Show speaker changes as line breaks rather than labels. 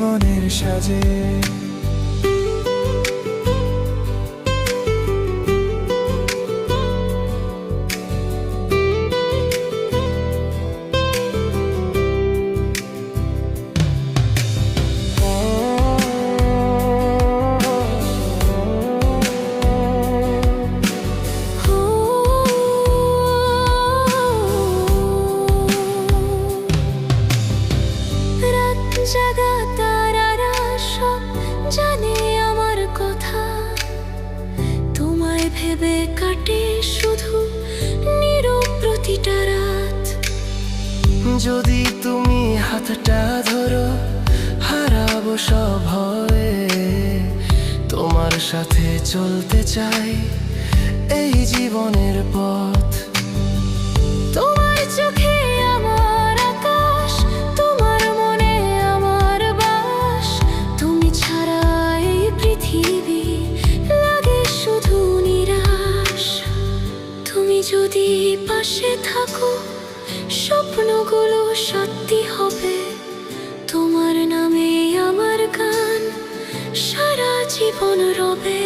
জীবনের সাজে।
জাগা তারারা সব জানে আমার কথা, তোমায় ভেবে কাটে শুধু নীরব প্রতিটা রাত।
যদি তুমি হাতটা ধরো হারাবো সব ভয়ে, তোমার সাথে চলতে চাই এই জীবনের পথ।
তোমার চোখে আমার আকাশ, তোমার মনে আমার বাস, তুমি ছাড়া এই পৃথিবী লাগে শুধু নিরাশ। তুমি যদি পাশে থাকো স্বপ্নগুলো সত্যি হবে, তোমার নামে আমার গান সারা জীবন রবে।